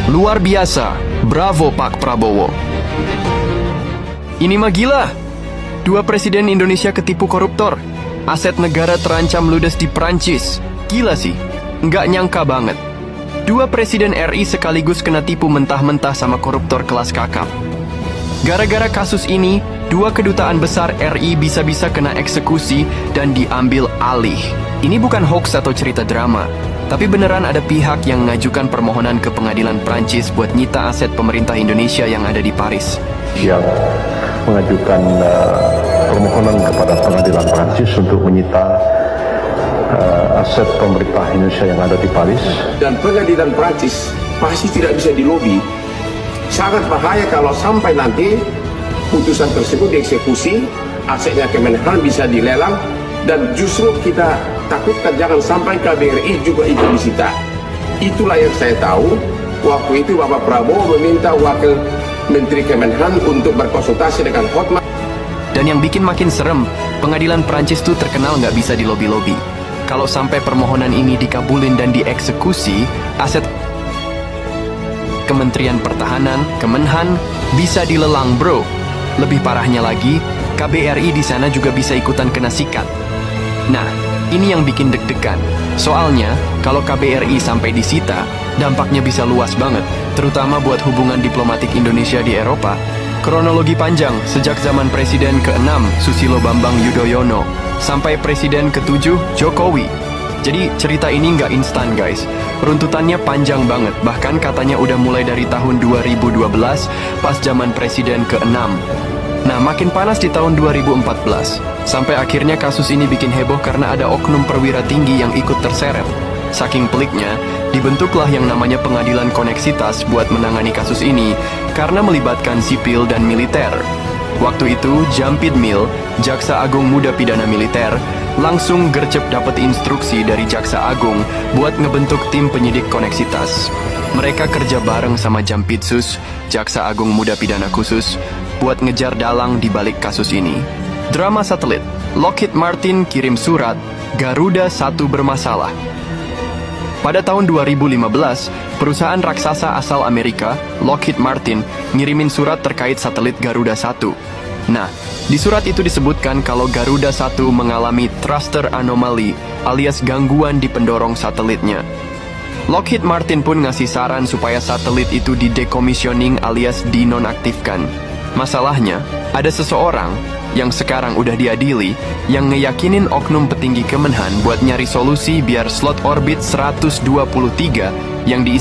Luar biasa, bravo Pak Prabowo. Ini mah gila. Dua presiden Indonesia ketipu koruptor. Aset negara terancam ludes di Prancis. Gila sih, nggak nyangka banget. Dua presiden RI sekaligus kena tipu mentah-mentah sama koruptor kelas kakap. Gara-gara kasus ini, dua kedutaan besar RI bisa-bisa kena eksekusi dan diambil alih. Ini bukan hoax atau cerita drama, tapi beneran ada pihak yang mengajukan permohonan ke pengadilan Prancis buat nyita aset pemerintah Indonesia yang ada di Paris. Yang mengajukan permohonan kepada pengadilan Prancis untuk menyita aset pemerintah Indonesia yang ada di Paris. Dan pengadilan Prancis pasti tidak bisa dilobi. Sangat bahaya kalau sampai nanti putusan tersebut dieksekusi, asetnya Kemenhan bisa dilelang, dan justru kita takutkan jangan sampai KBRI juga ikut disita. Itulah yang saya tahu. Waktu itu Bapak Prabowo meminta Wakil Menteri Kemenhan untuk berkonsultasi dengan Hotman. Dan yang bikin makin serem, pengadilan Prancis tuh terkenal nggak bisa dilobi-lobi. Kalau sampai permohonan ini dikabulin dan dieksekusi, aset Kementerian Pertahanan, Kemenhan, bisa dilelang bro. Lebih parahnya lagi, KBRI di sana juga bisa ikutan kena sikat. Nah, ini yang bikin deg-degan. Soalnya, kalau KBRI sampai disita, dampaknya bisa luas banget, terutama buat hubungan diplomatik Indonesia di Eropa. Kronologi panjang sejak zaman Presiden ke-6 Susilo Bambang Yudhoyono sampai Presiden ke-7 Jokowi. Jadi cerita ini nggak instan guys. Runtutannya panjang banget, bahkan katanya udah mulai dari tahun 2012 pas zaman Presiden ke-6. Nah, makin panas di tahun 2014. Sampai akhirnya kasus ini bikin heboh karena ada oknum perwira tinggi yang ikut terseret. Saking peliknya, dibentuklah yang namanya Pengadilan Koneksitas buat menangani kasus ini karena melibatkan sipil dan militer. Waktu itu, Jampid Mil, Jaksa Agung Muda Pidana Militer, langsung gercep dapat instruksi dari Jaksa Agung buat ngebentuk tim penyidik koneksitas. Mereka kerja bareng sama Jampitsus, Jaksa Agung Muda Pidana Khusus, buat ngejar dalang di balik kasus ini. Drama satelit, Lockheed Martin kirim surat, Garuda 1 bermasalah. Pada tahun 2015, perusahaan raksasa asal Amerika, Lockheed Martin, ngirimin surat terkait satelit Garuda 1. Nah, di surat itu disebutkan kalau Garuda 1 mengalami thruster anomaly alias gangguan di pendorong satelitnya. Lockheed Martin pun ngasih saran supaya satelit itu didekomisioning alias dinonaktifkan. Masalahnya, ada seseorang yang sekarang udah diadili yang ngeyakinin oknum petinggi Kemenhan buat nyari solusi biar slot orbit 123 yang diisi